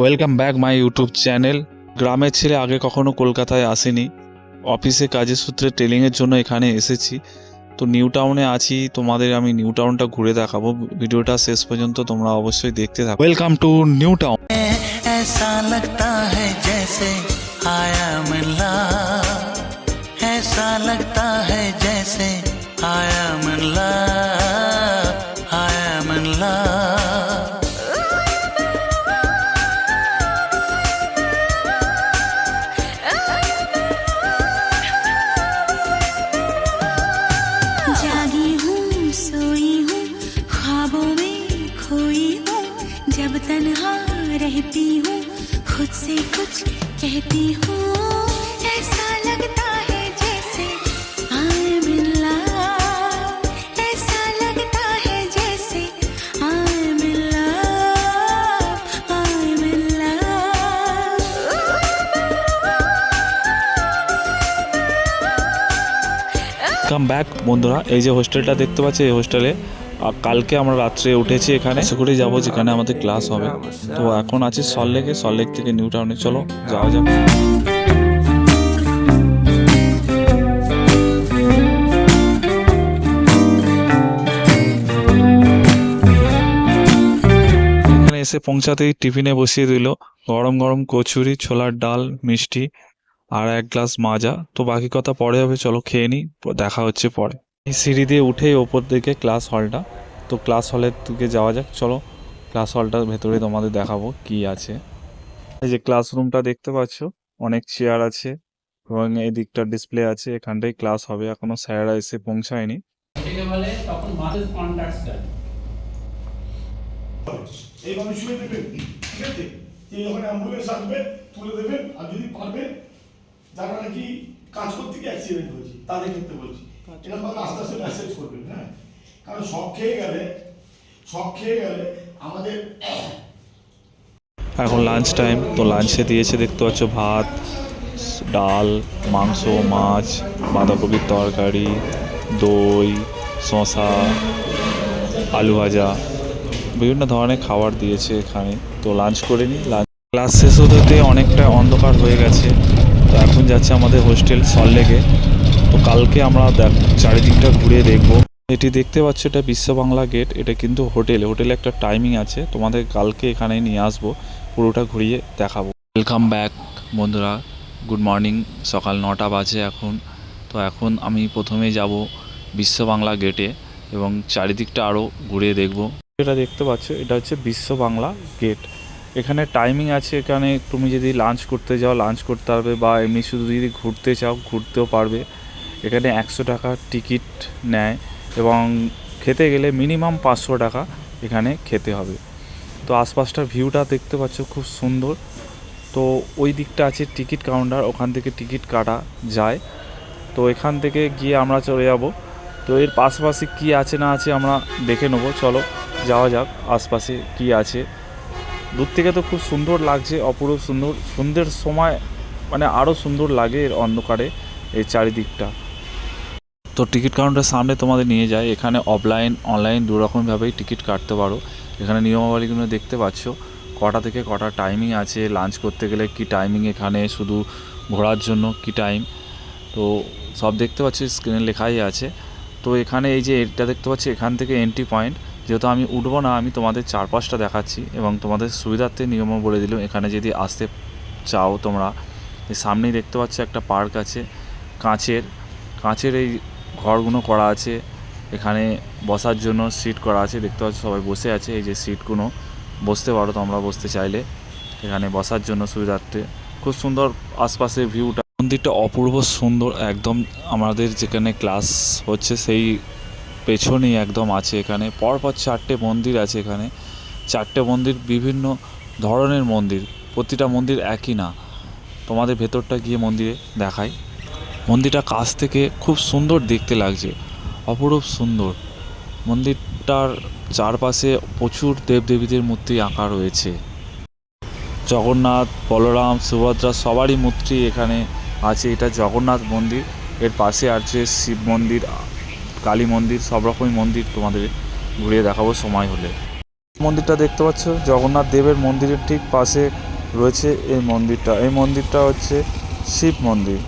Welcome back my YouTube channel. গ্রামের ছেলে আগে কখনো কলকাতায় আসেনি, অফিসে কাজের সূত্রে ট্রেনিংয়ের জন্য এখানে এসেছি। তো নিউ টাউনে আছি, তোমাদের আমি নিউ টাউনটা ঘুরে দেখাবো। ভিডিওটা শেষ পর্যন্ত তোমরা অবশ্যই দেখতে থাকো। Welcome to new town. ऐसा लगता है जैसे आया मिला, ऐसा लगता है जैसे आया मिला, आया मिला। जागी हूँ सोई हूँ ख्वाबों में खोई हूँ, जब तन्हा रहती हूँ खुद से कुछ कहती हूँ। ऐसा लगता है जैसे आई एम इन लव, ऐसा लगता है जैसे I am in love, I am in love. Come back বন্ধুরা, এই যে হোস্টেলটা দেখতে পাচ্ছি, এই হোস্টেলে কালকে আমরা রাত্রে উঠেছি। এখানে করে যাবো যেখানে আমাদের ক্লাস হবে। তো এখন আছি সল্টলেকে, সল্টলেক থেকে নিউ টাউনে। চলো যাওয়া যাক। এখানে এসে পৌঁছাতেই টিফিনে বসিয়ে দিল গরম গরম কচুরি, ছোলার ডাল, মিষ্টি আর এক গ্লাস মাজা। তো বাকি কথা পরে হবে, চলো খেয়ে নিই, দেখা হচ্ছে পরে। এই সিঁড়ি দিয়ে উঠেই ওপর দিকে ক্লাস হলটা। তো ক্লাস হলের দিকে যাওয়া যাক, চলো। ক্লাস হলটার ভেতরে তোমাদের দেখাবো কি আছে। এই যে ক্লাসরুমটা দেখতে পাচ্ছ, অনেক চেয়ার আছে এবং এই দিকটা ডিসপ্লে আছে। এখানটাই ক্লাস হবে, এখনো স্যাররা এসে পৌঁছায়নি। এইভাবে শুয়ে দেবেন, ঠিক আছে? এই যখন অ্যাম্বুলেন্স আসবে তুলে দেবেন, আর যদি পারবেন যারা নাকি কাজ করতে গিয়ে অ্যাক্সিডেন্ট হয়েছে তাদের ক্ষেত্রে বলছি, এরকমভাবে আস্তে আস্তে মেসেজ করবেন। হ্যাঁ, কারণ শক খেয়ে গেলে আমাদের এখন লাঞ্চ টাইম। তো লাঞ্চে দিয়েছে দেখতে পাচ্ছ ভাত, ডাল, মাংস, মাছ, বাঁধাকপির তরকারি, দই, শসা, আলু ভাজা, বিভিন্ন ধরনের খাবার দিয়েছে এখানে। তো লাঞ্চ করে নিই। ক্লাস শেষ হতে হতে অনেকটা অন্ধকার হয়ে গেছে। তো এখন যাচ্ছে আমাদের হোস্টেল সল্টলেকে। তো কালকে আমরা চারিদিকটা ঘুরে দেখবো। এটি দেখতে পাচ্ছ, এটা বিশ্ব বাংলা গেট। এটা কিন্তু হোটেলে একটা টাইমিং আছে, তোমাদের কালকে এখানে নিয়ে আসবো, পুরোটা ঘুরিয়ে দেখাবো। ওয়েলকাম ব্যাক বন্ধুরা, গুড মর্নিং। সকাল 9টা বাজে এখন। তো এখন আমি প্রথমে যাব বিশ্ব বাংলা গেটে এবং চারিদিকটা আরও ঘুরিয়ে দেখব। এটা দেখতে পাচ্ছ, এটা হচ্ছে বিশ্ব বাংলা গেট। এখানে টাইমিং আছে। এখানে তুমি যদি লাঞ্চ করতে যাও লাঞ্চ করতে পারবে, বা এমনি শুধু যদি ঘুরতে চাও ঘুরতেও পারবে। এখানে 100 টাকা টিকিট নেয় এবং খেতে গেলে মিনিমাম 500 টাকা এখানে খেতে হবে। তো আশপাশটার ভিউটা দেখতে পাচ্ছ, খুব সুন্দর। তো ওই দিকটা আছে টিকিট কাউন্টার, ওখান থেকে টিকিট কাটা যায়। তো এখান থেকে গিয়ে আমরা চলে যাব। তো এর পাশাপাশি কী আছে না আছে আমরা দেখে নেবো, চলো যাওয়া যাক। আশপাশে কি আছে, দূর থেকে তো খুব সুন্দর লাগছে, অপূর্ব সুন্দর। সন্ধ্যের সময় মানে আরও সুন্দর লাগে এর অন্ধকারে এই চারিদিকটা। তো টিকিট কাউন্টারের সামনে তোমাদের নিয়ে যায়। এখানে অফলাইন অনলাইন দুরকমভাবেই টিকিট কাটতে পারো। এখানে নিয়মাবলীগুলো দেখতে পাচ্ছ, কটা থেকে কটা টাইমিং আছে, লাঞ্চ করতে গেলে কি টাইমিং, এখানে শুধু ঘোরার জন্য কি টাইম। তো সব দেখতে পাচ্ছি, স্ক্রিনে লেখাই আছে। তো এখানে এই যে এটা দেখতে পাচ্ছি, এখান থেকে এন্ট্রি পয়েন্ট। যেহেতু আমি উঠবো না, আমি তোমাদের চারপাশটা দেখাচ্ছি এবং তোমাদের সুবিধার্থে নিয়মও বলে দিলাম। এখানে যদি আসতে চাও তোমরা, এই সামনেই দেখতে পাচ্ছ একটা পার্ক আছে, কাঁচের এই ঘরগুলো করা আছে। এখানে বসার জন্য সিট করা আছে, দেখতে পাচ্ছ সবাই বসে আছে। এই যে সিটগুলো, বসতে পারো তোমরা বসতে চাইলে, এখানে বসার জন্য সুবিধার্থে। খুব সুন্দর আশপাশের ভিউটা। মন্দিরটা অপূর্ব সুন্দর একদম। আমাদের যেখানে ক্লাস হচ্ছে সেই পেছনেই একদম আছে। এখানে পরপর 4টে মন্দির আছে। এখানে 4টে মন্দির, বিভিন্ন ধরনের মন্দির, প্রতিটা মন্দির একই না। তোমাদের ভেতরটা গিয়ে মন্দিরে দেখাই। মন্দিরটা কাছ থেকে খুব সুন্দর দেখতে লাগছে, অপরূপ সুন্দর। মন্দিরটার চারপাশে প্রচুর দেবদেবীদের মূর্তি আঁকা রয়েছে। জগন্নাথ, বলরাম, সুভদ্রা সবারই মূর্তি এখানে আছে। এটা জগন্নাথ মন্দির, এর পাশে আছে শিব মন্দির, কালী মন্দির, সব রকমই মন্দির তোমাদের ঘুরিয়ে দেখাবো সময় হলে। মন্দিরটা দেখতে পাচ্ছ, জগন্নাথ দেবের মন্দিরের ঠিক পাশে রয়েছে এই মন্দিরটা হচ্ছে শিব মন্দির।